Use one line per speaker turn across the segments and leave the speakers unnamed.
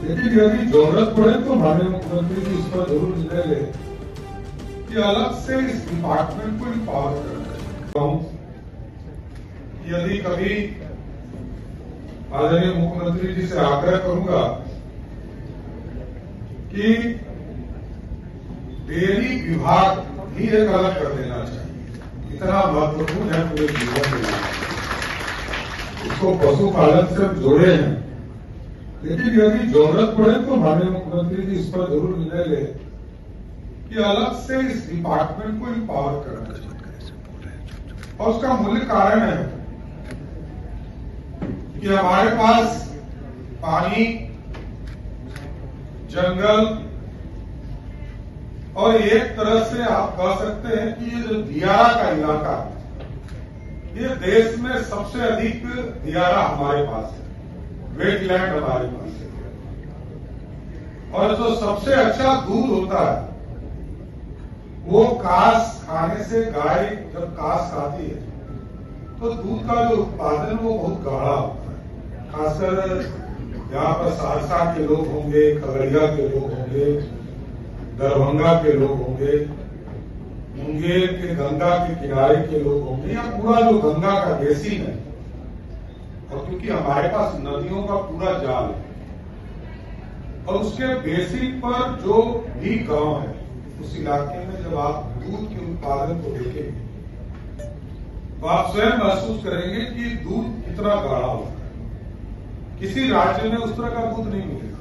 लेकिन यदि जरूरत पड़े तो माननीय मुख्यमंत्री जी इस पर जरूर निर्णय ले कि अलग से इस डिपार्टमेंट को पावर करना है। यदि कभी आदरणीय मुख्यमंत्री जी से आग्रह करूंगा कि डेयरी विभाग भी एक अलग कर देना चाहिए, इतना महत्वपूर्ण है पूरे जीवन में, इसको पशुपालन से जोड़े हैं। लेकिन यदि जरूरत पड़े तो माननीय मुख्यमंत्री जी इस पर जरूर निर्णय ले कि अलग से इस डिपार्टमेंट को पावर करना चाहिए। और उसका मूल कारण है कि हमारे पास पानी, जंगल और एक तरह से आप कह सकते हैं कि ये जो दियारा का इलाका है, ये देश में सबसे अधिक दियारा हमारे पास है, वेटलैंड हमारे पास है। और जो सबसे अच्छा दूध होता है वो घास खाने से, गाय जब घास खाती है तो दूध का जो उत्पादन वो बहुत गाढ़ा होता है। खासकर यहाँ पर सहरसा के लोग होंगे, खगड़िया के लोग होंगे, दरभंगा के लोग होंगे, मुंगेर के गंगा के किनारे के लोग होंगे, या पूरा जो गंगा का बेसिन है। और क्योंकि हमारे पास नदियों का पूरा जाल है और उसके बेसिन पर जो भी गांव है, उस इलाके में जब आप दूध के उत्पादन को देखेंगे तो आप स्वयं महसूस करेंगे कि दूध कितना गाढ़ा होता है। किसी राज्य में उस तरह का दूध नहीं मिलेगा।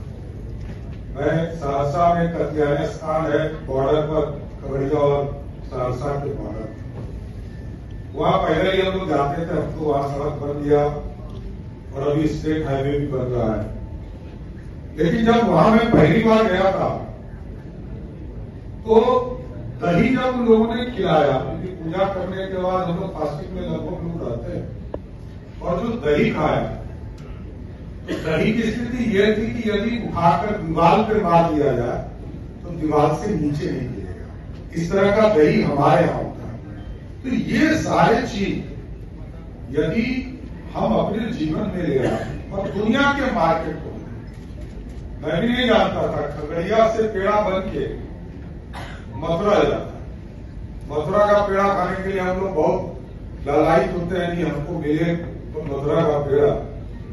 मैं सहरसा में कतियाने स्थान है बॉर्डर पर, खगड़िया और सहरसा के बॉर्डर, वहां पहले ही हम लोग जाते थे, अब तो वहां सड़क बन गया और अभी स्टेट हाईवे भी बन रहा है। लेकिन जब वहां मैं पहली बार गया था तो दही जब लोगों ने खिलाया, क्योंकि पूजा करने के बाद हम लोग फास्टिंग में लगभग लोग रहते हैं, और जो दही खाया तो दही की स्थिति यह थी कि यदि उठाकर दीवार पर मार दिया जाए तो दीवार से नीचे नहीं गिरेगा। इस तरह का दही हमारे यहां होता है। तो ये सारे चीज यदि हम अपने जीवन में ले आए और दुनिया के मार्केट को, मैं भी नहीं जानता था, खगड़िया से पेड़ा बन के मथुरा जाता है। मथुरा का पेड़ा खाने के लिए हम लोग बहुत लालायित होते हैं कि हमको मिले तो मथुरा का पेड़ा,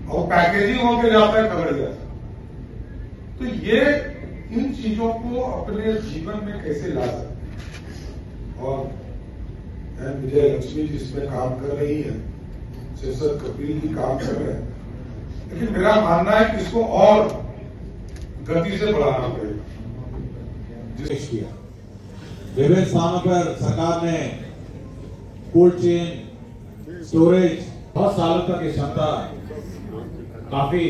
और पैकेजिंग होके जाता है खगड़िया से। तो ये इन चीजों को अपने जीवन में कैसे ला सकते, और विजय लक्ष्मी जी इसमें काम कर रही है, शेषर कपिल भी काम कर रहे हैं, लेकिन मेरा मानना है कि इसको और गति से बढ़ाना पड़ेगा।
विभिन्न स्थानों पर सरकार ने कोल्ड चेन, स्टोरेज, बहुत सालों तक ये क्षमता काफी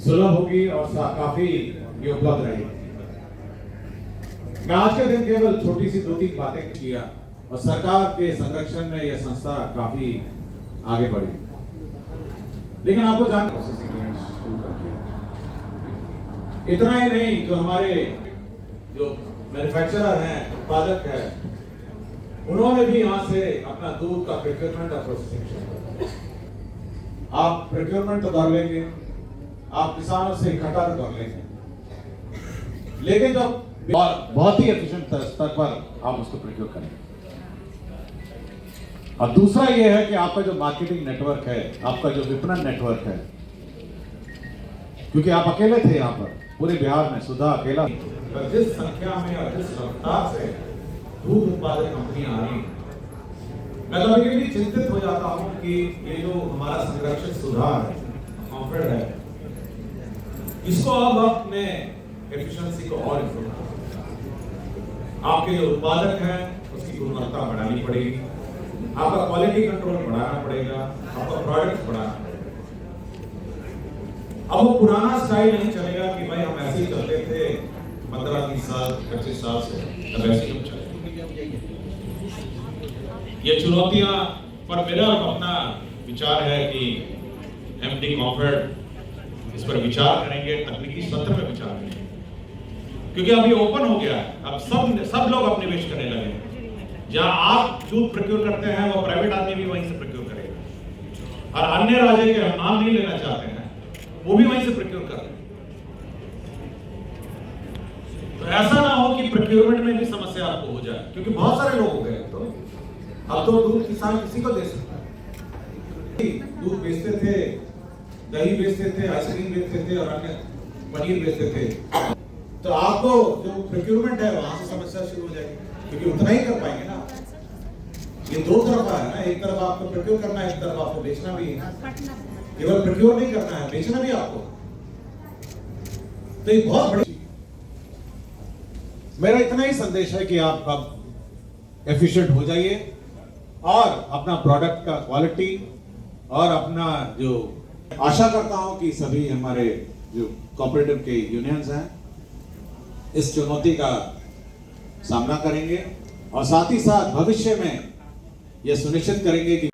सुलभ होगी और काफी ये उपलब्ध रहेगी। मैं आज के दिन केवल छोटी सी 2-3 बातें किया और सरकार के संरक्षण में यह संस्था काफी आगे बढ़ी। लेकिन आपको इतना ही नहीं, जो हमारे जो मैन्युफैक्चरर हैं, उत्पादक हैं, उन्होंने भी यहां से अपना दूध का प्रोक्योरमेंट और प्रोसेसिंग शुरू किया। आप प्रोक्योरमेंट तो कर लेंगे, आप किसानों से इकट्ठा तो कर लेंगे, लेकिन जब बहुत ही एफिशिएंट स्तर पर आप उसको प्रोक्योर करेंगे। और दूसरा यह है कि आपका जो मार्केटिंग नेटवर्क है, आपका जो विपणन नेटवर्क है, क्योंकि आप अकेले थे यहाँ पर पूरे बिहार में, सुधा अकेला, जिस संख्या में और जिस रफ्तार से दूध उत्पादक कंपनियां आ रही हैं, मैं तो अभी भी चिंतित हो जाता हूं कि ये जो हमारा संरक्षित सुधार है, कॉम्फर्ट है, इसको अब अपने एफिशिएंसी को और इम्प्रूव करना। आपके जो उत्पादक हैं उसकी गुणवत्ता बढ़ानी पड़ेगी, आपका क्वालिटी कंट्रोल बढ़ाना पड़ेगा, आपका प्रोडक्ट बढ़ाना पड़ेगा। अब वो पुराना स्टाइल नहीं चलेगा कि भाई हम ऐसे ही चलते थे 15-20 साल 25 साल से, अब ऐसे ही चलेगा। ये चुनौतियां पर मेरा अपना विचार है कि एमडी कॉम्फर्ट इस पर विचार करेंगे, तकनीकी सत्र में विचार करेंगे, क्योंकि अभी ओपन हो गया है। अब सब लोग अब निवेश करने लगे। जहां आप दूध प्रोक्योर करते हैं वो प्राइवेट आदमी भी वहीं से प्रोक्योर करेगा। और अन्य राज्य के हम नाम नहीं लेना चाहते हैं,
वो भी वहीं से प्रोक्योर कर रहे हैं। तो ऐसा ना हो कि प्रोक्योरमेंट में भी समस्या आपको हो जाए, क्योंकि बहुत सारे लोग हो गए अब तो दूध किसान किसी को दे सकता है।
दूध बेचते थे, दही बेचते थे, आइसक्रीम बेचते थे और अन्य पनीर बेचते थे। तो आपको जो प्रोक्योरमेंट है वहां से समस्या शुरू हो जाएगी, क्योंकि उतना ही कर पाएंगे ना। ये दो तरफा है ना, एक तरफ आपको प्रोक्योर करना है, एक तरफ आपको बेचना भी है। केवल प्रोक्योर नहीं करना है, बेचना भी आपको। तो ये बहुत बड़ी, मेरा इतना ही संदेश है कि आप अब एफिशिएंट हो जाइए और अपना प्रोडक्ट का क्वालिटी और अपना जो, आशा करता हूं कि सभी हमारे जो कोऑपरेटिव के यूनियंस हैं इस चुनौती का सामना करेंगे और साथ ही साथ भविष्य में यह सुनिश्चित करेंगे कि